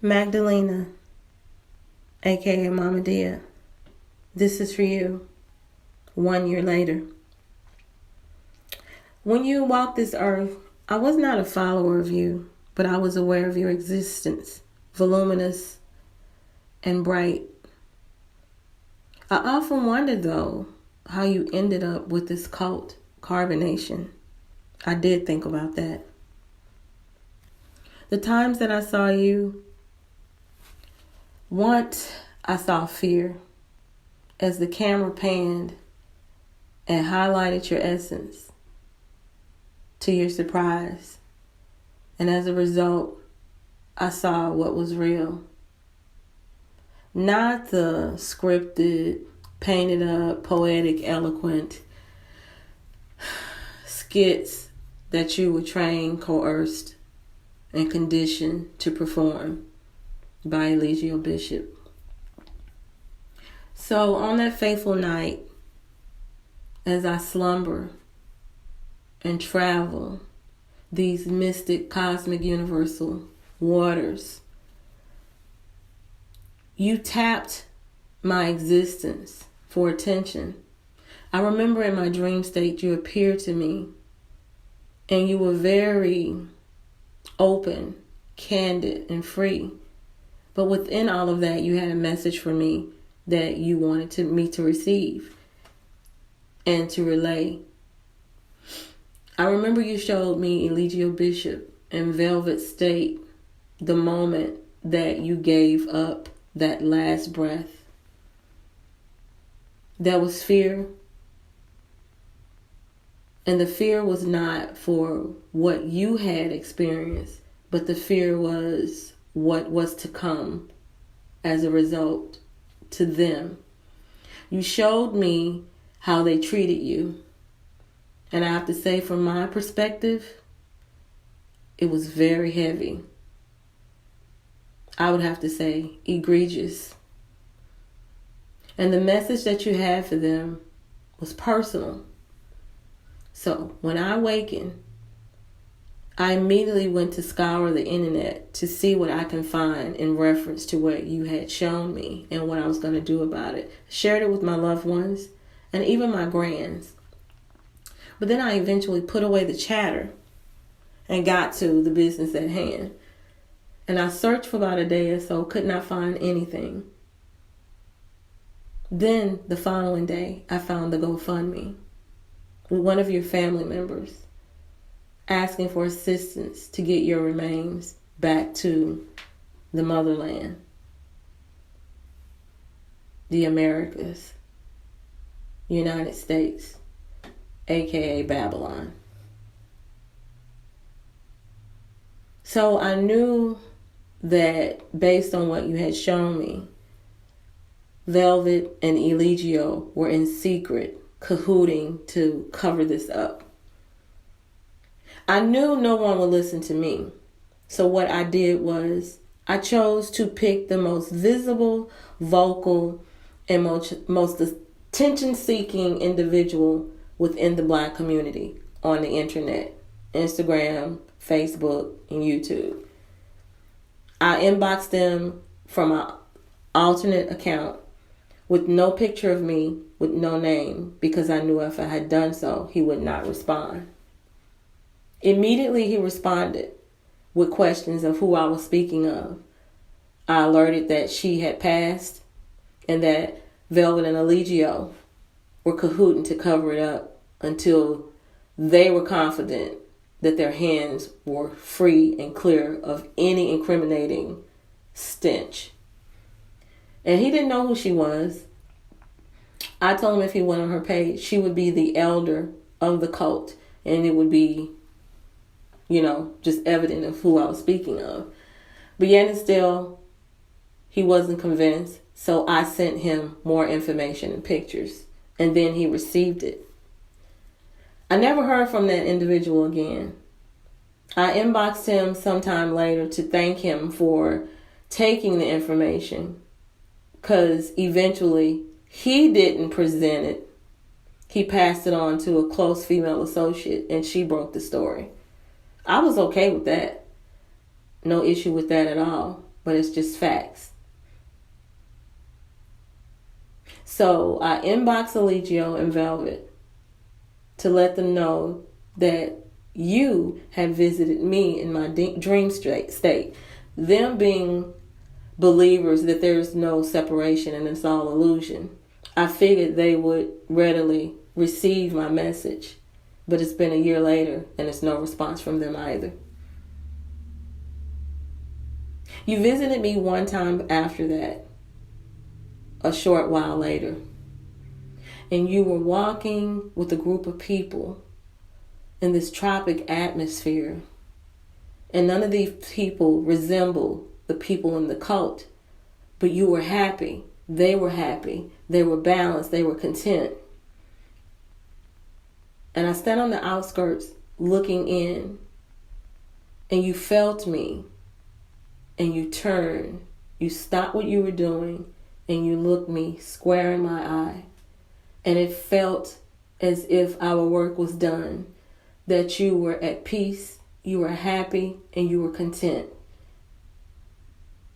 Magdalena, aka Mama.Dia, this is for you 1 year later. When you walked this earth, I was not a follower of you, but I was aware of your existence, voluminous and bright. I often wonder, though, how you ended up with this cult, carbonation. I did think about that. The times that I saw you, once I saw fear as the camera panned and highlighted your essence to your surprise. And as a result, I saw what was real. Not the scripted, painted up, poetic, eloquent skits that you were trained, coerced, and conditioned to perform by Eligio.Bishop. So on that fateful night, as I slumber and travel these mystic, cosmic, universal waters, you tapped my existence for attention. I remember in my dream state, you appeared to me and you were very open, candid, and free. But within all of that, you had a message for me that you wanted me to receive and to relay. I remember you showed me Eligio.Bishop in Velvet State the moment that you gave up that last breath. There was fear. And the fear was not for what you had experienced, but the fear was what was to come as a result to them. You showed me how they treated you. And I have to say, from my perspective, it was very heavy. I would have to say egregious. And the message that you had for them was personal. So when I awakened, I immediately went to scour the internet to see what I can find in reference to what you had shown me and what I was going to do about it. Shared it with my loved ones and even my grands. But then I eventually put away the chatter and got to the business at hand. And I searched for about a day or so, could not find anything. Then the following day, I found the GoFundMe with one of your family members asking for assistance to get your remains back to the motherland, the Americas, United States, aka Babylon. So I knew that based on what you had shown me, Velvet and Eligio were in secret cahooting to cover this up. I knew no one would listen to me. So what I did was I chose to pick the most visible, vocal, and most attention-seeking individual within the Black community on the internet, Instagram, Facebook, and YouTube. I inboxed them from an alternate account with no picture of me, with no name, because I knew if I had done so, he would not respond. Immediately he responded with questions of who I was speaking of. I alerted that she had passed and that Velvet and Eligio were cahooting to cover it up until they were confident that their hands were free and clear of any incriminating stench. And he didn't know who she was. I told him if he went on her page, she would be the elder of the cult, and it would be, just evident of who I was speaking of. But yet and still, he wasn't convinced, so I sent him more information and pictures, and then he received it. I never heard from that individual again. I inboxed him sometime later to thank him for taking the information, because eventually he didn't present it. He passed it on to a close female associate, and she broke the story. I was okay with that. No issue with that at all. but it's just facts. So I inbox Eligio and Velvet to let them know that you have visited me in my dream state. Them being believers that there's no separation and it's all illusion, I figured they would readily receive my message. But it's been a year later and it's no response from them either. You visited me one time after that, a short while later. And you were walking with a group of people in this tropic atmosphere. And none of these people resemble the people in the cult. But you were happy. They were happy. They were balanced. They were content. And I stand on the outskirts looking in. And you felt me. And you turned. You stopped what you were doing. And you looked me square in my eye. And it felt as if our work was done. That you were at peace. You were happy. And you were content.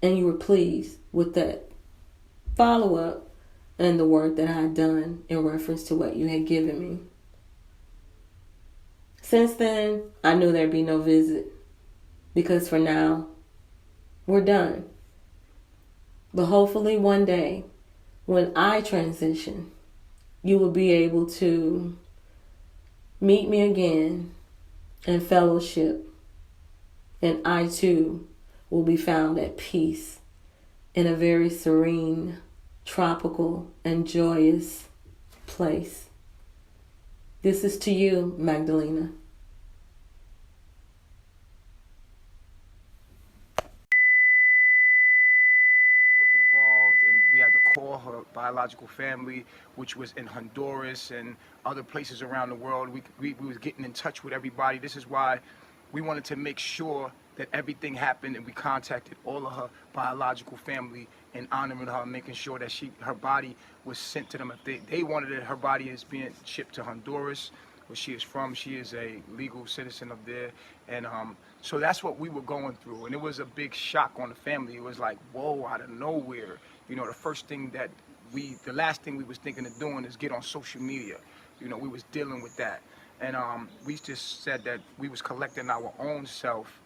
And you were pleased with that follow-up and the work that I had done in reference to what you had given me. Since then, I knew there'd be no visit. Because for now, we're done. But hopefully one day, when I transition, you will be able to meet me again in fellowship. And I too will be found at peace in a very serene, tropical, and joyous place. This is to you, Magdalena. Paperwork involved, and we had to call her biological family, which was in Honduras and other places around the world. We was getting in touch with everybody. This is why we wanted to make sure that everything happened, and we contacted all of her biological family and honoring her, making sure that her body was sent to them. If they wanted it, her body is being shipped to Honduras, where she is from. She is a legal citizen of there, and so that's what we were going through, and it was a big shock on the family. It was like, whoa, out of nowhere. You know, the last thing we was thinking of doing is get on social media. You know, we was dealing with that, and we just said that we was collecting our own self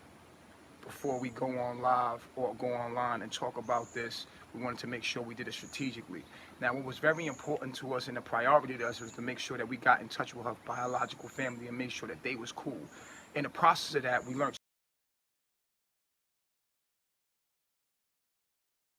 before we go on live or go online and talk about this. We wanted to make sure we did it strategically. Now, what was very important to us and a priority to us was to make sure that we got in touch with her biological family and make sure that they was cool. In the process of that, we learned